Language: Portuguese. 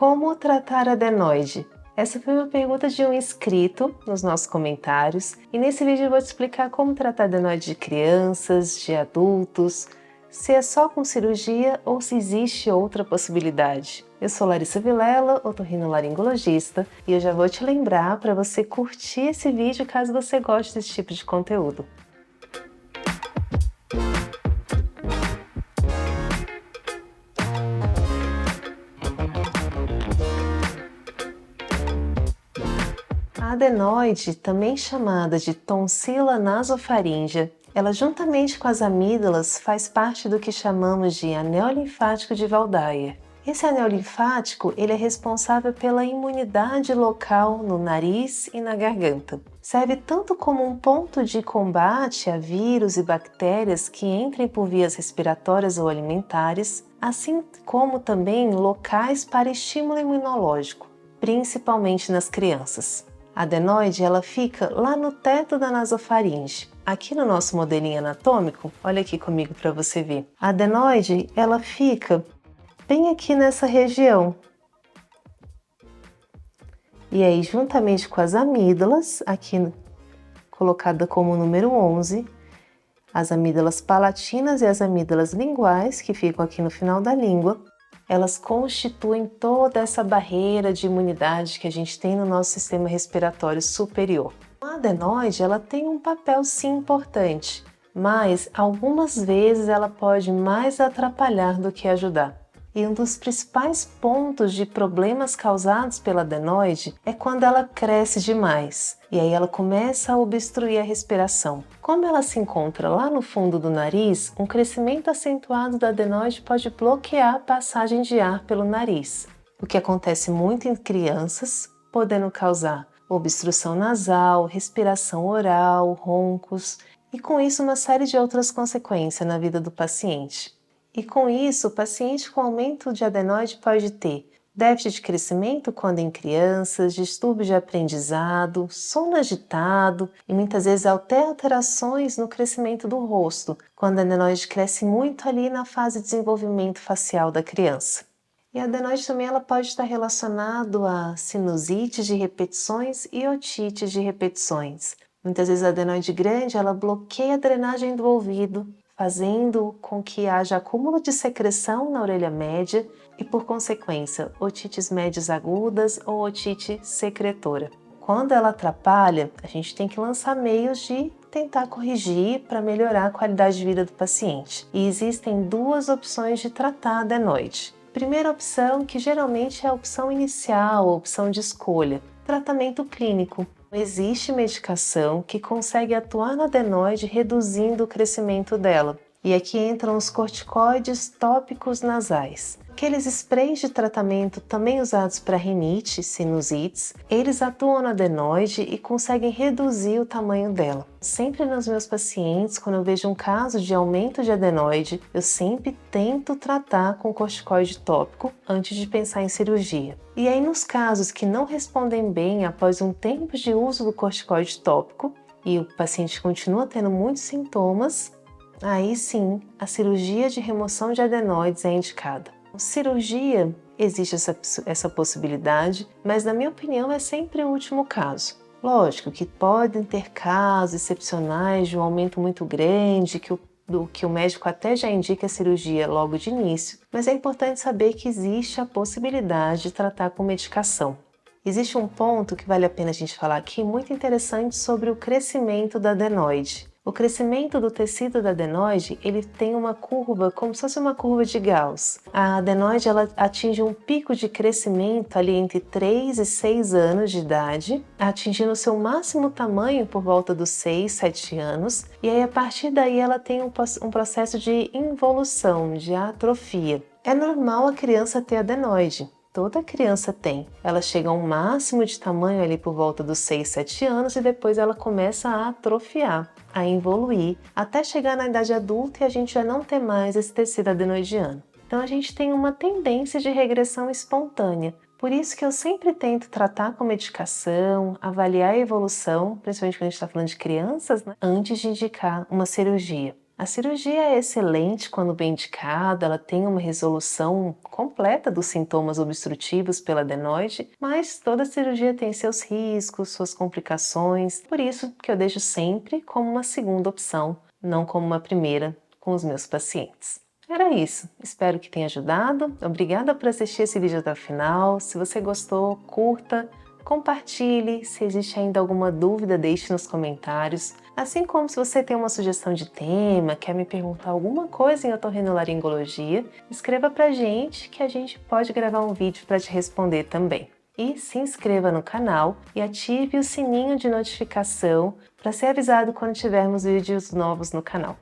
Como tratar adenoide? Essa foi uma pergunta de um inscrito nos nossos comentários e nesse vídeo eu vou te explicar como tratar adenoide de crianças, de adultos, se é só com cirurgia ou se existe outra possibilidade. Eu sou Larissa Vilela, otorrinolaringologista, e eu já vou te lembrar para você curtir esse vídeo caso você goste desse tipo de conteúdo. A adenoide, também chamada de tonsila nasofaríngea, ela juntamente com as amígdalas faz parte do que chamamos de anel linfático de Waldeyer. Esse anel linfático ele é responsável pela imunidade local no nariz e na garganta. Serve tanto como um ponto de combate a vírus e bactérias que entrem por vias respiratórias ou alimentares, assim como também locais para estímulo imunológico, principalmente nas crianças. A adenoide ela fica lá no teto da nasofaringe. Aqui no nosso modelinho anatômico, olha aqui comigo para você ver. A adenoide ela fica bem aqui nessa região. E aí, juntamente com as amígdalas, aqui colocada como número 11, as amígdalas palatinas e as amígdalas linguais, que ficam aqui no final da língua, elas constituem toda essa barreira de imunidade que a gente tem no nosso sistema respiratório superior. A adenoide ela tem um papel sim importante, mas algumas vezes ela pode mais atrapalhar do que ajudar. E um dos principais pontos de problemas causados pela adenoide é quando ela cresce demais, e aí ela começa a obstruir a respiração. Como ela se encontra lá no fundo do nariz, um crescimento acentuado da adenoide pode bloquear a passagem de ar pelo nariz, o que acontece muito em crianças, podendo causar obstrução nasal, respiração oral, roncos, e com isso uma série de outras consequências na vida do paciente. E com isso, o paciente com aumento de adenoide pode ter déficit de crescimento quando em crianças, distúrbio de aprendizado, sono agitado e muitas vezes até alterações no crescimento do rosto, quando a adenoide cresce muito ali na fase de desenvolvimento facial da criança. E a adenoide também ela pode estar relacionado a sinusite de repetições e otite de repetições. Muitas vezes a adenoide grande ela bloqueia a drenagem do ouvido, fazendo com que haja acúmulo de secreção na orelha média e, por consequência, otites médias agudas ou otite secretora. Quando ela atrapalha, a gente tem que lançar meios de tentar corrigir para melhorar a qualidade de vida do paciente. E existem duas opções de tratar a adenoide. Primeira opção, que geralmente é a opção inicial, a opção de escolha, tratamento clínico. Existe medicação que consegue atuar na adenoide reduzindo o crescimento dela. E aqui entram os corticoides tópicos nasais. Aqueles sprays de tratamento também usados para rinite, sinusites, eles atuam na adenoide e conseguem reduzir o tamanho dela. Sempre nos meus pacientes, quando eu vejo um caso de aumento de adenoide, eu sempre tento tratar com corticoide tópico antes de pensar em cirurgia. E aí nos casos que não respondem bem após um tempo de uso do corticoide tópico e o paciente continua tendo muitos sintomas, aí sim a cirurgia de remoção de adenoides é indicada. Cirurgia, existe essa possibilidade, mas na minha opinião é sempre o último caso. Lógico que podem ter casos excepcionais de um aumento muito grande, que o médico até já indica a cirurgia logo de início, mas é importante saber que existe a possibilidade de tratar com medicação. Existe um ponto que vale a pena a gente falar aqui muito interessante sobre o crescimento da adenoide. O crescimento do tecido da adenoide, ele tem uma curva, como se fosse uma curva de Gauss. A adenoide ela atinge um pico de crescimento ali entre 3 e 6 anos de idade, atingindo seu máximo tamanho por volta dos 6, 7 anos, e aí a partir daí ela tem um processo de involução, de atrofia. É normal a criança ter adenoide. Toda criança tem. Ela chega a um máximo de tamanho ali por volta dos 6, 7 anos e depois ela começa a atrofiar, a evoluir, até chegar na idade adulta e a gente já não ter mais esse tecido adenoidiano. Então a gente tem uma tendência de regressão espontânea. Por isso que eu sempre tento tratar com medicação, avaliar a evolução, principalmente quando a gente está falando de crianças, né, antes de indicar uma cirurgia. A cirurgia é excelente quando bem indicada, ela tem uma resolução completa dos sintomas obstrutivos pela adenoide, mas toda cirurgia tem seus riscos, suas complicações, por isso que eu deixo sempre como uma segunda opção, não como uma primeira com os meus pacientes. Era isso, espero que tenha ajudado. Obrigada por assistir esse vídeo até o final. Se você gostou, curta, compartilhe. Se existe ainda alguma dúvida, deixe nos comentários. Assim como se você tem uma sugestão de tema, quer me perguntar alguma coisa em otorrinolaringologia, escreva pra gente que a gente pode gravar um vídeo para te responder também. E se inscreva no canal e ative o sininho de notificação para ser avisado quando tivermos vídeos novos no canal.